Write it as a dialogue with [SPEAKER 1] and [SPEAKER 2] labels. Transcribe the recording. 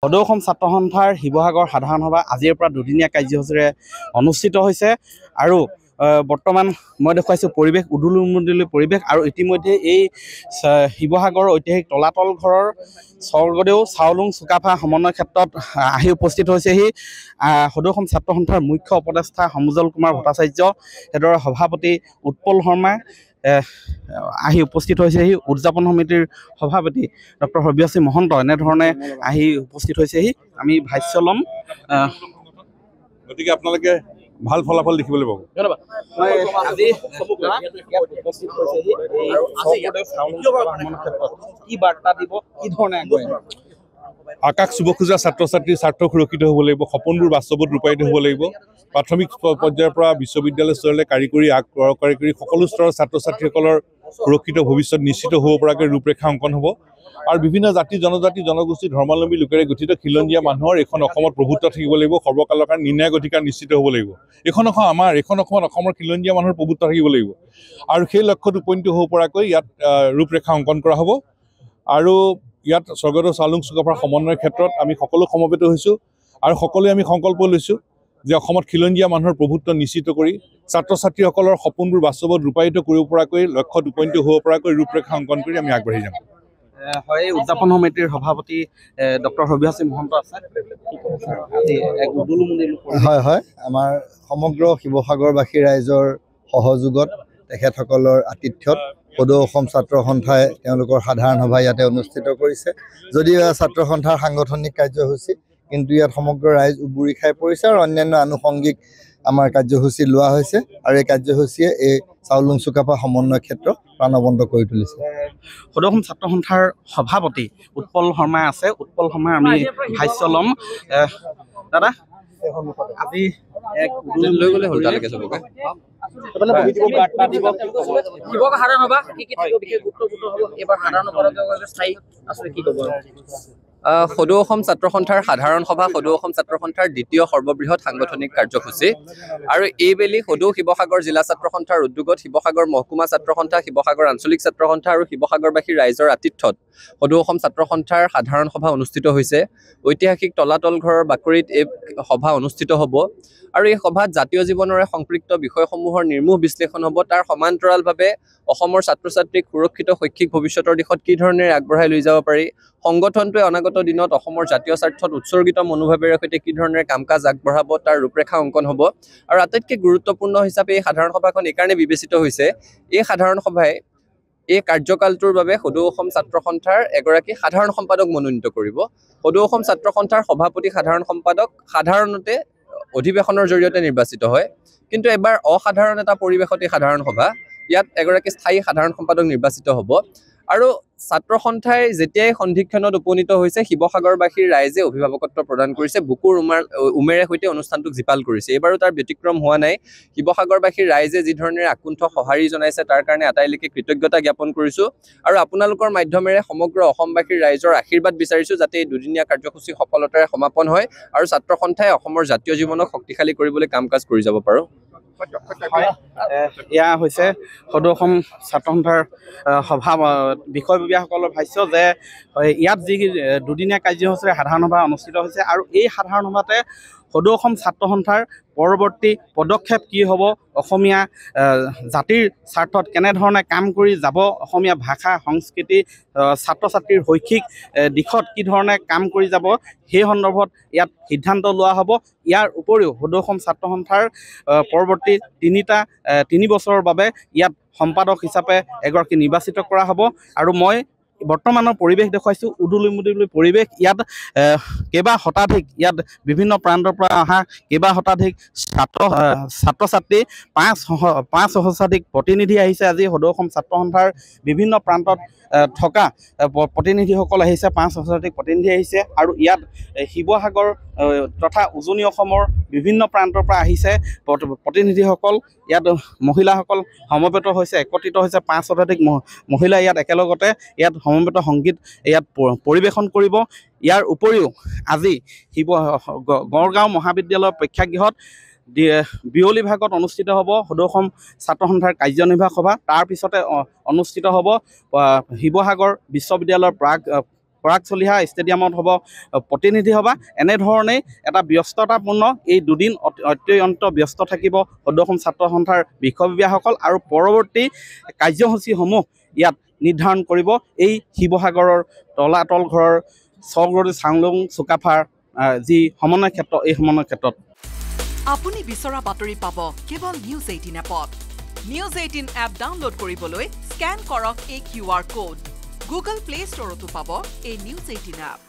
[SPEAKER 1] সদৌ অসম ছাত্ৰ সন্থাৰ শিৱসাগৰ সাধাৰণ সভা আজিৰ পৰা দুদিনীয়া কাৰ্যসূচীৰে অনুষ্ঠিত হৈছে আৰু বৰ্তমান মই দেখুৱাইছোঁ পৰিৱেশ উদুলি পৰিৱেশ আৰু ইতিমধ্যে এই শিৱসাগৰৰ ঐতিহাসিক তলাতল ঘৰৰ স্বৰ্গদেউ চাওলুং চুকাফা সমন্বয় ক্ষেত্ৰত আহি উপস্থিত হৈছেহি সদৌ অসম ছাত্ৰ সন্থাৰ মুখ্য উপদেষ্টা সমুজল কুমাৰ ভট্টাচাৰ্য সেইদৰে সভাপতি উৎপল শৰ্মা আহি উপস্থিত হৈছেহি উদযাপন সমিতিৰ সভাপতি ডক্টৰ হৰব্যাসী মহন্ত এনেধৰণে আহি উপস্থিত হৈছেহি আমি ভাষ্য ল'ম
[SPEAKER 2] গতিকে আপোনালোকে ভাল ফলাফল দেখিবলৈ পাব।
[SPEAKER 1] ধন্যবাদ। আজি উপস্থিত হৈছেহি কি বাৰ্তা দিব কি ধৰণে
[SPEAKER 2] আকাশ চুব খোজা ছাত্ৰ ছাত্ৰীৰ স্বাৰ্থ সুৰক্ষিত হ'ব লাগিব, সপোনবোৰ বাস্তৱত ৰূপায়িত হ'ব লাগিব। প্ৰাথমিক পৰ্যায়ৰ পৰা বিশ্ববিদ্যালয় স্তৰলৈ কাৰিকৰী সকলো স্তৰৰ ছাত্ৰ ছাত্ৰীসকলৰ সুৰক্ষিত ভৱিষ্যত নিশ্চিত হ'ব পৰাকৈ ৰূপৰেখা অংকন হ'ব আৰু বিভিন্ন জাতি জনজাতি জনগোষ্ঠী ধৰ্মাৱলম্বী লোকেৰে গঠিত খিলঞ্জীয়া মানুহৰ এইখন অসমত প্ৰভুত্ব থাকিব লাগিব, সৰ্বকালৰ কাৰণে নিৰ্ণায়ক অধিকাৰ নিশ্চিত হ'ব লাগিব। এইখন অসমত অসমৰ খিলঞ্জীয়া মানুহৰ প্ৰভুত্ব থাকিব লাগিব আৰু সেই লক্ষ্যত উপনীত হ'ব পৰাকৈ ইয়াত ৰূপৰেখা অংকন কৰা হ'ব। আৰু ইয়াত স্বৰ্গদেউ চাওলুং চুকাফাৰ সমন্বয়ৰ ক্ষেত্ৰত আমি সকলো সমবেত হৈছোঁ আৰু সকলোৱে আমি সংকল্প লৈছোঁ যে অসমত খিলঞ্জীয়া মানুহৰ প্ৰভুত্ব নিশ্চিত কৰি ছাত্ৰ ছাত্ৰীসকলৰ সপোনবোৰ বাস্তৱত ৰূপায়িত কৰিব পৰাকৈ লক্ষ্যত উপনীত হ'ব পৰাকৈ ৰূপৰেখা অংকন কৰি আমি আগবাঢ়ি যাম।
[SPEAKER 1] হয়, উদযাপন সমিতিৰ সভাপতি ডক্টৰ হৰব্যাসী মহন্ত আছে।
[SPEAKER 3] হয়, আমাৰ সমগ্ৰ শিৱসাগৰবাসী ৰাইজৰ সহযোগত তেখেতসকলৰ আতিথ্যত সদৌ অসম ছাত্ৰ সন্থাই তেওঁলোকৰ সাধাৰণ সভা ইয়াতে অনুষ্ঠিত কৰিছে। যদিও ছাত্ৰ সন্থাৰ সাংগঠনিক কাৰ্যসূচী, কিন্তু ইয়াত সমগ্ৰ ৰাইজ উবুৰি খাই পৰিছে আৰু অন্যান্য আনুষংগিক আমাৰ কাৰ্যসূচী লোৱা হৈছে আৰু এই কাৰ্যসূচীয়ে এই চাওলুং চুকাফা সমন্বয় ক্ষেত্ৰ প্ৰাণৱন্ত কৰি তুলিছে।
[SPEAKER 1] সদৌ অসম ছাত্ৰ সন্থাৰ সভাপতি উৎপল শৰ্মা আছে। উৎপল শৰ্মা আমি ভাষ্য ল'ম। দাদা আজি লৈ গ'লে হ'ল তালৈকে চবকে
[SPEAKER 4] সাধাৰণ সভা কি বিশেষ গুৰুত্বপূৰ্ণ হ'ব এইবাৰ সাধাৰণ সভা স্থায়ী আছে কি ক'ব?
[SPEAKER 5] সদৌ অসম ছাত্ৰ সন্থাৰ সাধাৰণ সভা সদৌ অসম ছাত্ৰ সন্থাৰ দ্বিতীয় সৰ্ববৃহৎ সাংগঠনিক কাৰ্যসূচী আৰু এইবেলি সদৌ শিৱসাগৰ জিলা ছাত্ৰ সন্থাৰ উদ্যোগত শিৱসাগৰ মহকুমা ছাত্ৰ সন্থা, শিৱসাগৰ আঞ্চলিক ছাত্ৰ সন্থা আৰু শিৱসাগৰবাসী ৰাইজৰ আতিথ্যত সদৌ অসম ছাত্ৰ সন্থাৰ সাধাৰণ সভা অনুষ্ঠিত হৈছে। ঐতিহাসিক তলাতল ঘৰৰ বাকৰিত এই সভা অনুষ্ঠিত হ'ব আৰু এই সভাত জাতীয় জীৱনৰে সম্পৃক্ত বিষয়সমূহৰ নিৰ্মোহ বিশ্লেষণ হ'ব। তাৰ সমান্তৰালভাৱে অসমৰ ছাত্ৰ ছাত্ৰীক সুৰক্ষিত শৈক্ষিক ভৱিষ্যতৰ দিশত কি ধৰণে আগবঢ়াই লৈ যাব পাৰি, সংগঠনটোৱে অনাগত দিনত অসমৰ জাতীয় স্বাৰ্থত উৎসৰ্গিত মনোভাৱেৰে সৈতে কি ধৰণে কাম কাজ আগবঢ়াব তাৰ ৰূপৰেখা অংকন হ'ব। আৰু আটাইতকৈ গুৰুত্বপূৰ্ণ হিচাপে এই সাধাৰণ সভাখন এইকাৰণে বিবেচিত হৈছে, এই সাধাৰণ সভাই এই কাৰ্যকালটোৰ বাবে সদৌ অসম ছাত্ৰ সন্থাৰ এগৰাকী সাধাৰণ সম্পাদক মনোনীত কৰিব। সদৌ অসম ছাত্ৰ সন্থাৰ সভাপতি সাধাৰণ সম্পাদক সাধাৰণতে অধিৱেশনৰ জৰিয়তে নিৰ্বাচিত হয়, কিন্তু এবাৰ অসাধাৰণ এটা পৰিৱেশত এই সাধাৰণ সভা ইয়াত এগৰাকী স্থায়ী সাধাৰণ সম্পাদক নিৰ্বাচিত হ'ব। আৰু ছাত্ৰ সন্থাই যেতিয়াই সন্ধিক্ষণত উপনীত হৈছে শিৱসাগৰবাসীৰ ৰাইজে অভিভাৱকত্ব প্ৰদান কৰিছে, বুকুৰ উমেৰে সৈতে অনুষ্ঠানটোক জীপাল কৰিছে। এইবাৰো তাৰ ব্যতিক্ৰম হোৱা নাই। শিৱসাগৰবাসীৰ ৰাইজে যি ধৰণে আকুণ্ঠ সঁহাৰি জনাইছে তাৰ কাৰণে আটাইলৈকে কৃতজ্ঞতা জ্ঞাপন কৰিছোঁ আৰু আপোনালোকৰ মাধ্যমেৰে সমগ্ৰ অসমবাসীৰ ৰাইজৰ আশীৰ্বাদ বিচাৰিছোঁ যাতে এই দুদিনীয়া কাৰ্যসূচী সফলতাৰে সমাপন হয় আৰু ছাত্ৰ সন্থাই অসমৰ জাতীয় জীৱনক শক্তিশালী কৰিবলৈ কাম কাজ কৰি যাব পাৰোঁ।
[SPEAKER 1] এয়া হৈছে সদৌ অসম ছাত্ৰ সন্থাৰ সভা বিষয়ববীয়াসকলৰ ভাষ্য যে ইয়াত যি দুদিনীয়া কাৰ্যসূচীৰে সাধাৰণ সভা অনুষ্ঠিত হৈছে আৰু এই সাধাৰণ সভাতে সদৌ অসম ছাত্ৰ সন্থাৰ পৰৱৰ্তী পদক্ষেপ কি হ'ব, অসমীয়া জাতিৰ স্বাৰ্থত কেনেধৰণে কাম কৰি যাব, অসমীয়া ভাষা সংস্কৃতি ছাত্ৰ ছাত্ৰীৰ শৈক্ষিক দিশত কি ধৰণে কাম কৰি যাব, সেই সন্দৰ্ভত ইয়াত সিদ্ধান্ত লোৱা হ'ব। ইয়াৰ উপৰিও সদৌ অসম ছাত্ৰ সন্থাৰ পৰৱৰ্তী 3 বছৰৰ বাবে ইয়াত সম্পাদক হিচাপে এগৰাকী নিৰ্বাচিত কৰা হ'ব আৰু মই বৰ্তমানৰ পৰিৱেশ দেখুৱাইছোঁ উদুলি পৰিৱেশ। ইয়াত কেইবা শতাধিক ইয়াত বিভিন্ন প্ৰান্তৰ পৰা অহা কেইবা শতাধিক ছাত্ৰ ছাত্ৰী 5 সহস্ৰাধিক প্ৰতিনিধি আহিছে। আজি সদৌ অসম ছাত্ৰ সন্থাৰ বিভিন্ন প্ৰান্তত থকা প্ৰতিনিধিসকল আহিছে, 5 সহস্ৰাধিক প্ৰতিনিধি আহিছে আৰু ইয়াত শিৱসাগৰ তথা উজনি অসমৰ বিভিন্ন প্ৰান্তৰ পৰা আহিছে প্ৰতিনিধিসকল। ইয়াত মহিলাসকল সমবেত হৈছে, একত্ৰিত হৈছে, 5 শতাধিক মহিলা ইয়াত একেলগতে ইয়াত সমবেত সংগীত ইয়াত পৰিৱেশন কৰিব। ইয়াৰ উপৰিও আজি গড়গাঁও মহাবিদ্যালয়ৰ প্ৰেক্ষাগৃহত বিয়লি ভাগত অনুষ্ঠিত হ'ব সদৌ অসম ছাত্ৰ সন্থাৰ কাৰ্যনিৰ্বাহক সভা। তাৰ পিছতে অনুষ্ঠিত হ'ব শিৱসাগৰ বিশ্ববিদ্যালয়ৰ পৰাগ চলিহা ষ্টেডিয়ামত হ'ব প্ৰতিনিধি সভা। এনেধৰণেই এটা ব্যস্ততাপূৰ্ণ এই দুদিন অত্যন্ত ব্যস্ত থাকিব সদৌ অসম ছাত্ৰ সন্থাৰ বিষয়ববীয়াসকল আৰু পৰৱৰ্তী কাৰ্যসূচীসমূহ ইয়াত নিৰ্ধাৰণ কৰিব এই শিৱসাগৰৰ তলাতল ঘৰৰ চগৰদী চাংলুং চুকাফাৰ যি সমন্বয় ক্ষেত্ৰ, এই সমন্বয় ক্ষেত্ৰত
[SPEAKER 6] আপুনি বিচৰা বাতৰি পাব কেৱল নিউজ 18 এপত। নিউজ 18 এপ ডাউনলোড কৰিবলৈ স্কেন কৰক এই QR কোড। গুগল প্লে ষ্টৰতো পাব এই নিউজ 18 এপ।